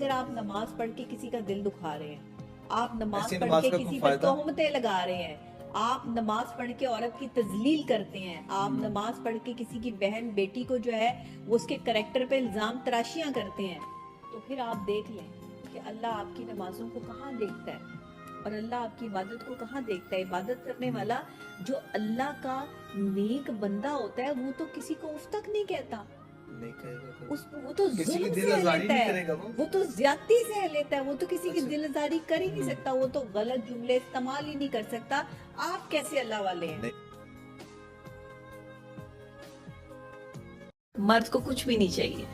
اگر آپ نماز پڑھ کے کسی کا دل دکھا رہے ہیں، آپ نماز پڑھ نماز کے کا کسی کوئی پر فائدہ؟ تہمتیں لگا رہے ہیں، آپ نماز پڑھ کے عورت کی تذلیل کرتے ہیں، آپ نماز پڑھ کے کسی کی بہن بیٹی کو جو ہے وہ اس کے کریکٹر پہ الزام تراشیاں کرتے ہیں، تو پھر آپ دیکھ لیں کہ اللہ آپ کی نمازوں کو کہاں دیکھتا ہے اور اللہ آپ کی عبادت کو کہاں دیکھتا ہے۔ عبادت کرنے والا جو اللہ کا نیک بندہ ہوتا ہے وہ تو کسی کو اف تک نہیں کہتا، وہ تو ظلم سہ لیتا ہے، وہ تو زیادتی سہ لیتا ہے، وہ تو کسی کی دل آزاری کر ہی نہیں سکتا، وہ تو غلط جملے استعمال ہی نہیں کر سکتا۔ آپ کیسے اللہ والے ہیں؟ مرد کو کچھ بھی نہیں چاہیے،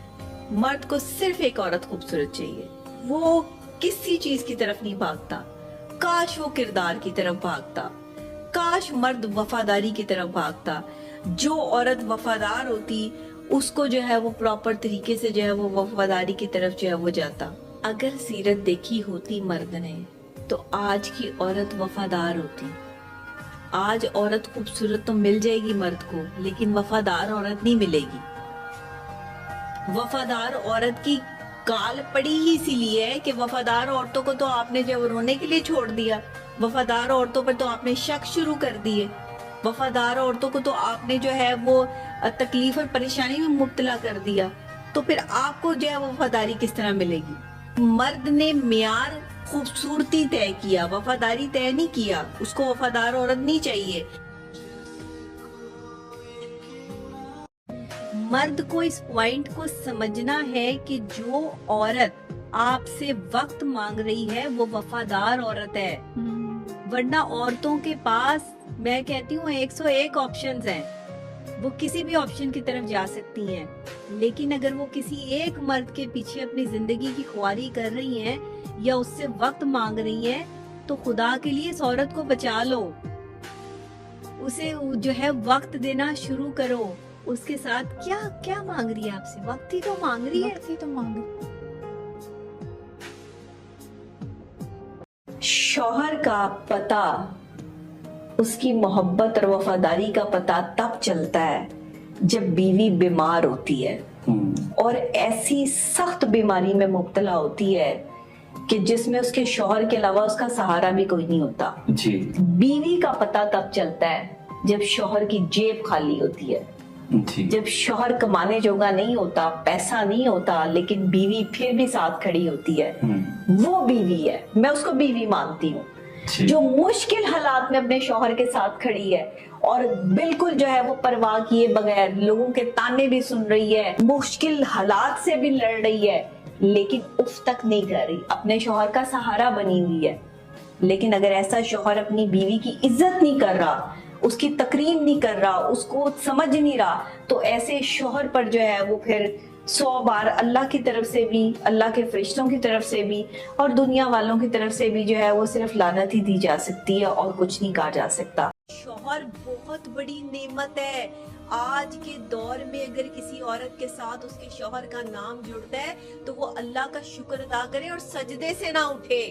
مرد کو صرف ایک عورت خوبصورت چاہیے، وہ کسی چیز کی طرف نہیں بھاگتا، کاش وہ کردار کی طرف بھاگتا، کاش مرد وفاداری کی طرف بھاگتا۔ جو عورت وفادار ہوتی اس کو جو ہے وہ پراپر طریقے سے جو ہے وہ وفاداری کی طرف جو ہے وہ جاتا۔ اگر سیرت دیکھی ہوتی مرد نے تو آج کی عورت وفادار ہوتی۔ آج عورت خوبصورت تو مل جائے گی مرد کو، لیکن وفادار عورت نہیں ملے گی۔ وفادار عورت کی کال پڑی ہی اسی لیے ہے کہ وفادار عورتوں کو تو آپ نے جو رونے کے لیے چھوڑ دیا، وفادار عورتوں پر تو آپ نے شک شروع کر دیے، وفادار عورتوں کو تو آپ نے جو ہے وہ تکلیف اور پریشانی میں مبتلا کر دیا، تو پھر آپ کو جو ہے وفاداری کس طرح ملے گی؟ مرد نے معیار خوبصورتی طے کیا، وفاداری طے نہیں کیا، اس کو وفادار عورت نہیں چاہیے۔ مرد کو اس پوائنٹ کو سمجھنا ہے کہ جو عورت آپ سے وقت مانگ رہی ہے وہ وفادار عورت ہے، ورنہ عورتوں کے پاس میں کہتی ہوں 101 آپشنز ہیں، وہ کسی بھی آپشن کی طرف جا سکتی ہیں، لیکن اگر وہ کسی ایک مرد کے پیچھے اپنی زندگی کی خواری کر رہی ہیں یا اس سے وقت مانگ رہی ہیں تو خدا کے لیے اس عورت کو بچا لو، اسے جو ہے وقت دینا شروع کرو۔ اس کے ساتھ کیا مانگ رہی ہے آپ سے؟ وقت ہی تو مانگ رہی ہے۔ شوہر کا پتہ، اس کی محبت اور وفاداری کا پتہ تب چلتا ہے جب بیوی بیمار ہوتی ہے اور ایسی سخت بیماری میں مبتلا ہوتی ہے کہ جس میں اس کے شوہر کے علاوہ اس کا سہارا بھی کوئی نہیں ہوتا۔ بیوی کا پتہ تب چلتا ہے جب شوہر کی جیب خالی ہوتی ہے، جب شوہر کمانے جوگا نہیں ہوتا، پیسہ نہیں ہوتا، لیکن بیوی پھر بھی ساتھ کھڑی ہوتی ہے، وہ بیوی ہے، میں اس کو بیوی مانتی ہوں، جو مشکل حالات میں اپنے شوہر کے ساتھ کھڑی ہے اور بالکل جو ہے وہ پرواہ کیے بغیر لوگوں کے تانے بھی سن رہی ہے، مشکل حالات سے بھی لڑ رہی ہے، لیکن اف تک نہیں کر رہی، اپنے شوہر کا سہارا بنی ہوئی ہے۔ لیکن اگر ایسا شوہر اپنی بیوی کی عزت نہیں کر رہا، اس کی تکریم نہیں کر رہا، اس کو سمجھ نہیں رہا، تو ایسے شوہر پر جو ہے وہ پھر 100 بار اللہ کی طرف سے بھی، اللہ کے فرشتوں کی طرف سے بھی اور دنیا والوں کی طرف سے بھی جو ہے وہ صرف لعنت ہی دی جا سکتی ہے اور کچھ نہیں کہا جا سکتا۔ شوہر بہت بڑی نعمت ہے۔ آج کے دور میں اگر کسی عورت کے ساتھ اس کے شوہر کا نام جڑتا ہے تو وہ اللہ کا شکر ادا کرے اور سجدے سے نہ اٹھے۔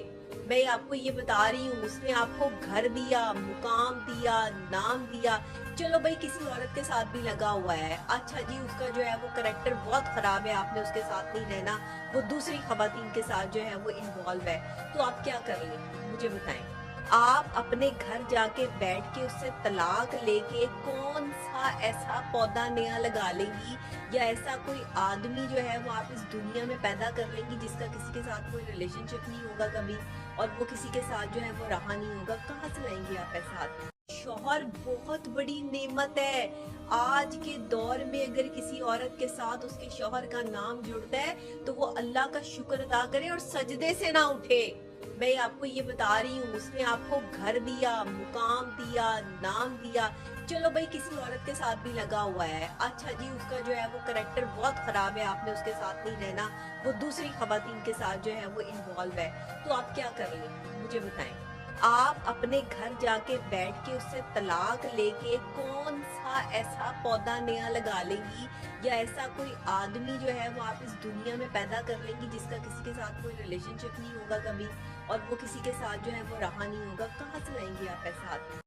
میں آپ کو یہ بتا رہی ہوں، اس نے آپ کو گھر دیا، مقام دیا، نام دیا، چلو بھائی کسی عورت کے ساتھ بھی لگا ہوا ہے، اچھا جی اس کا جو ہے وہ کریکٹر بہت خراب ہے، آپ نے اس کے ساتھ نہیں رہنا، وہ دوسری خواتین کے ساتھ جو ہے وہ انوالو ہے، تو آپ کیا کر لیں؟ مجھے بتائیں۔ آپ اپنے گھر جا کے بیٹھ کے اس سے طلاق لے کے کون سا ایسا پودا نیا لگا لیں گی یا ایسا کوئی آدمی جو ہے وہ آپ اس دنیا میں پیدا کر لیں گی جس کا کسی کے ساتھ کوئی ریلیشن شپ نہیں ہوگا کبھی اور وہ کسی کے ساتھ جو ہے وہ رہا نہیں ہوگا، کہاں سے لائیں گے آپ ایسا آدمی؟ شوہر بہت بڑی نعمت ہے۔ آج کے دور میں اگر کسی عورت کے ساتھ اس کے شوہر کا نام جڑتا ہے تو وہ اللہ کا شکر ادا کرے اور سجدے سے نہ اٹھے۔ میں آپ کو یہ بتا رہی ہوں، اس نے آپ کو گھر دیا، مقام دیا، نام دیا، چلو بھائی کسی عورت کے ساتھ بھی لگا ہوا ہے، اچھا جی اس کا جو ہے وہ کریکٹر بہت خراب ہے، آپ نے اس کے ساتھ نہیں رہنا، وہ دوسری خواتین کے ساتھ جو ہے وہ انوالو ہے، تو آپ کیا کر لیں؟ مجھے بتائیں۔ آپ اپنے گھر جا کے بیٹھ کے اس سے طلاق لے کے کون سا ایسا پودا نیا لگا لیں گی یا ایسا کوئی آدمی جو ہے وہ آپ اس دنیا میں پیدا کر لیں گی جس کا کسی کے ساتھ کوئی ریلیشن شپ نہیں ہوگا کبھی اور وہ کسی کے ساتھ جو ہے وہ رہا نہیں ہوگا، کہاں سے لائیں گے آپ ایسا آدمی؟